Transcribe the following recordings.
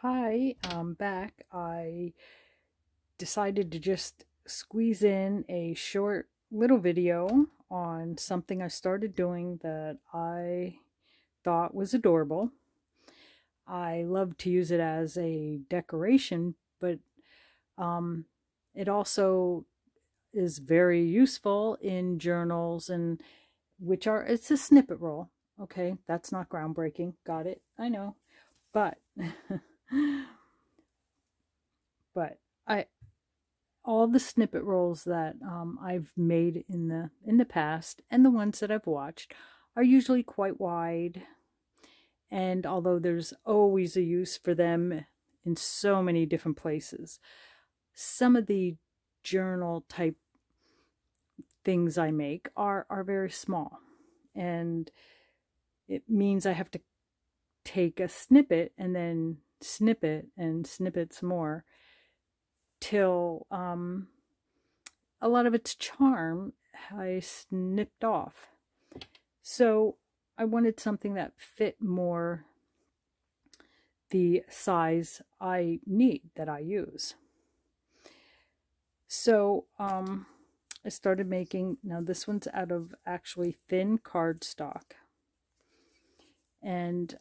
Hi, I'm back. I decided to just squeeze in a short little video on something I started doing that I thought was adorable. I love to use it as a decoration, but um, it also is very useful in journals and it's a snippet roll. Okay, that's not groundbreaking. Got it. I know. But but I all the snippet rolls that I've made in the past and the ones that I've watched are usually quite wide, and although there's always a use for them in so many different places, some of the journal type things I make are very small, and it means I have to take a snippet and then snip it and snip it some more till a lot of its charm I snipped off. So I wanted something that fit more the size I need, that I use. So I started making, now this one's out of actually thin cardstock, and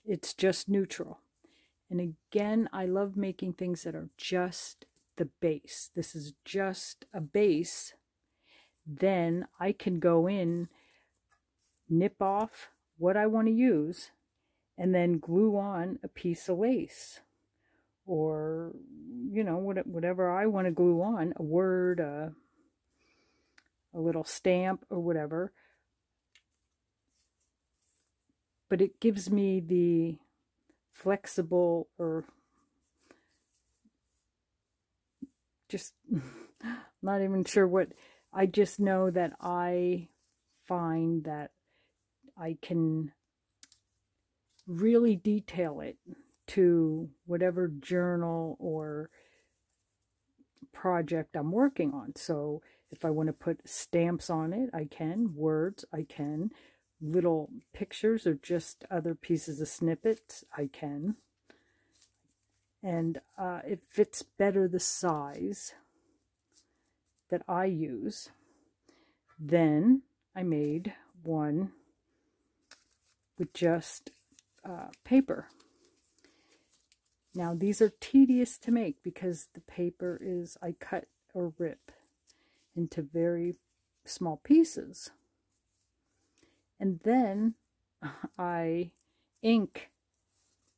it's just neutral. And again, I love making things that are just the base. This is just a base. Then I can go in, nip off what I want to use, and then glue on a piece of lace, or whatever I want to glue on, a word, a little stamp, or whatever. But it gives me the flexible, or just not even sure what, I just know that I find that I can really detail it to whatever journal or project I'm working on. So if I want to put stamps on it, I can. Words, I can. Little pictures or just other pieces of snippets, I can. And it fits better the size that I use. Then I made one with just paper. Now these are tedious to make because the paper is, I cut or rip into very small pieces. And then I ink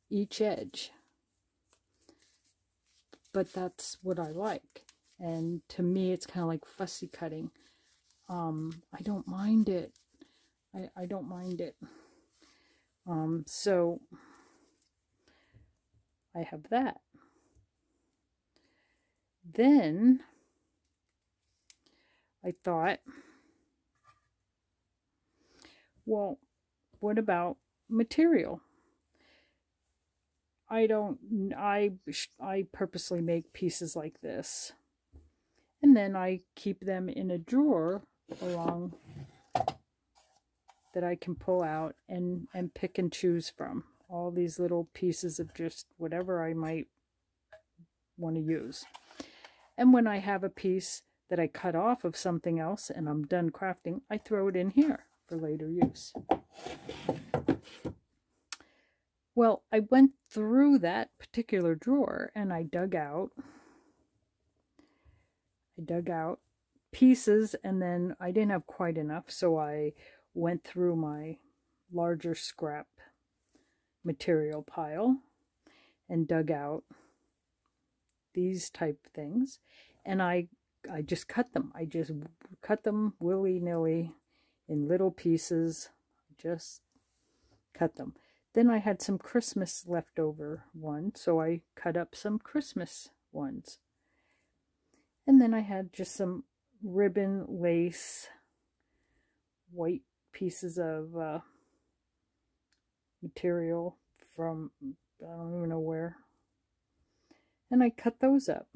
each edge. But that's what I like. And to me, it's kind of like fussy cutting. I don't mind it. I don't mind it. So I have that. Then I thought, well, what about material? I purposely make pieces like this, and then I keep them in a drawer along that I can pull out and pick and choose from. All these little pieces of just whatever I might want to use. And when I have a piece that I cut off of something else and I'm done crafting, I throw it in here for later use. Well, I went through that particular drawer and I dug out pieces, and then I didn't have quite enough, so I went through my larger scrap material pile and dug out these type things, and I just cut them. I just cut them willy-nilly in little pieces, just cut them. Then I had some Christmas leftover ones, so I cut up some Christmas ones. And then I had just some ribbon, lace, white pieces of material from, I don't even know where. And I cut those up.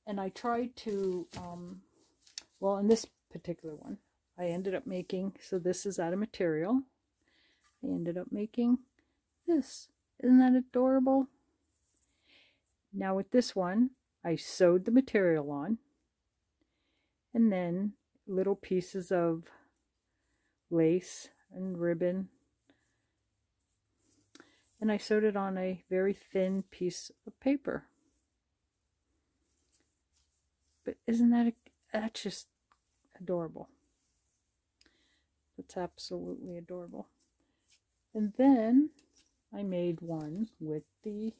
And I tried to, well, in this particular one, I ended up making, so this is out of material. I ended up making this. Isn't that adorable? Now with this one, I sewed the material on, and then little pieces of lace and ribbon, and I sewed it on a very thin piece of paper. But isn't that's just adorable. That's absolutely adorable. And then I made one with the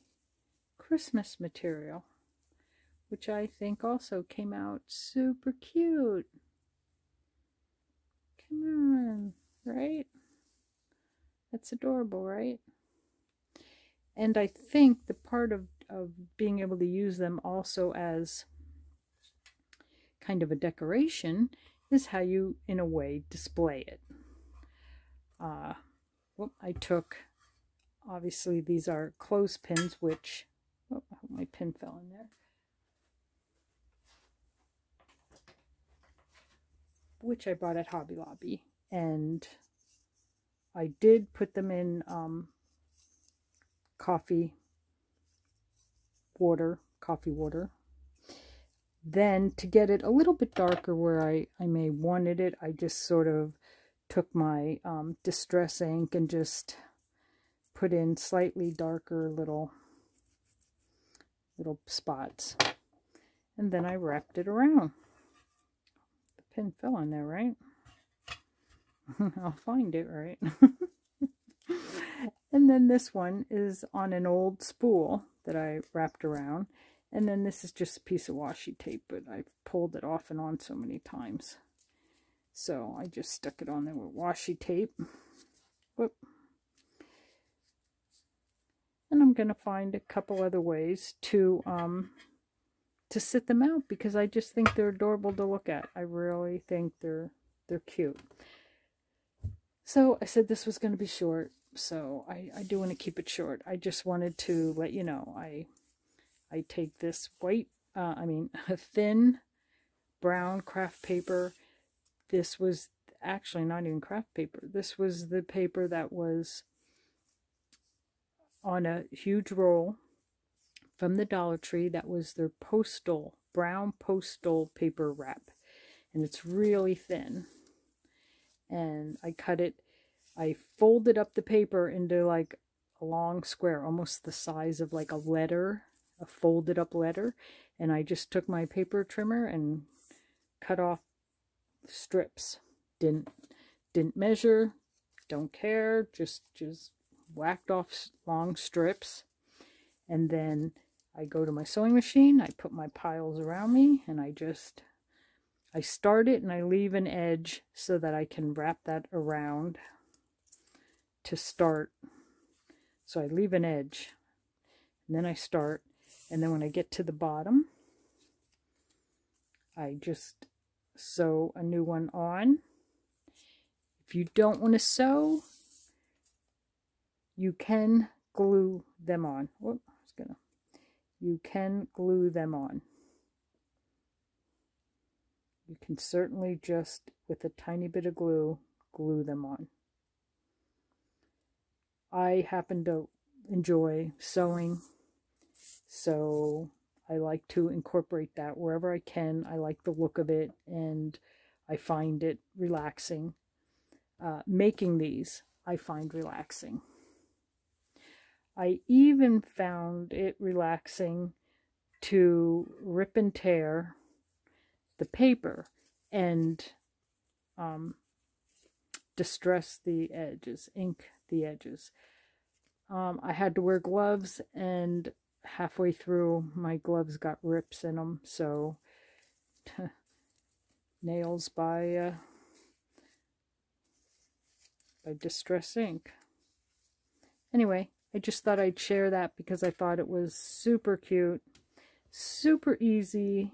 Christmas material, which I think also came out super cute. Come on, right? That's adorable, right? And I think the part of being able to use them also as kind of a decoration is how you, in a way, display it. I took, obviously these are clothespins, which, oh, my pin fell in there, which I bought at Hobby Lobby, and I did put them in coffee water. Then to get it a little bit darker where I may wanted it, I just sort of took my distress ink and just put in slightly darker little spots, and then I wrapped it around. The pin fell on there, right? I'll find it, right? And then this one is on an old spool that I wrapped around, and then this is just a piece of washi tape, but I've pulled it off and on so many times, so I just stuck it on there with washi tape. Whoop. And I'm going to find a couple other ways to sit them out, because I just think they're adorable to look at. I really think they're cute. So I said this was going to be short, so I do want to keep it short. I just wanted to let you know I take this white, a thin brown craft paper. This was actually not even craft paper. This was the paper that was on a huge roll from the Dollar Tree. That was their brown postal paper wrap, and it's really thin. And I cut it, I folded up the paper into like a long square, almost the size of like a letter, a folded up letter, and I just took my paper trimmer and cut off strips. Didn't measure, don't care, just whacked off long strips. And then I go to my sewing machine, I put my piles around me, and I start it and I leave an edge so that I can wrap that around to start. So I leave an edge, and then I start, and then when I get to the bottom, I just sew a new one on. If you don't want to sew, you can glue them on. Whoop, you can glue them on. You can certainly just, with a tiny bit of glue them on. I happen to enjoy sewing, so I like to incorporate that wherever I can. I like the look of it, and I find it relaxing. Making these, I find relaxing. I even found it relaxing to rip and tear the paper and distress the edges, ink the edges. I had to wear gloves, and halfway through my gloves got rips in them, so nails by distress ink. Anyway, I just thought I'd share that because I thought it was super cute, super easy,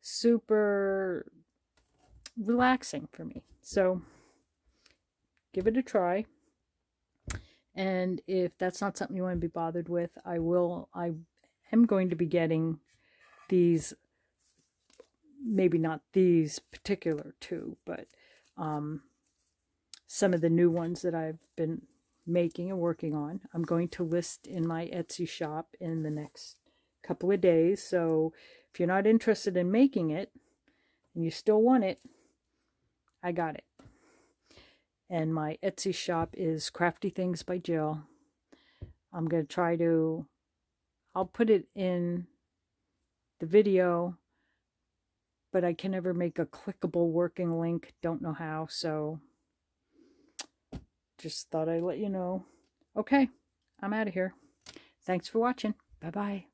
super relaxing for me. So give it a try. And if that's not something you want to be bothered with, I am going to be getting these, maybe not these particular two, but some of the new ones that I've been making and working on. I'm going to list in my Etsy shop in the next couple of days. So if you're not interested in making it and you still want it, I got it. And my Etsy shop is Crafty Things by Jill. I'm going to try to, I'll put it in the video, but I can never make a clickable working link. Don't know how, so just thought I'd let you know. Okay, I'm out of here. Thanks for watching. Bye-bye.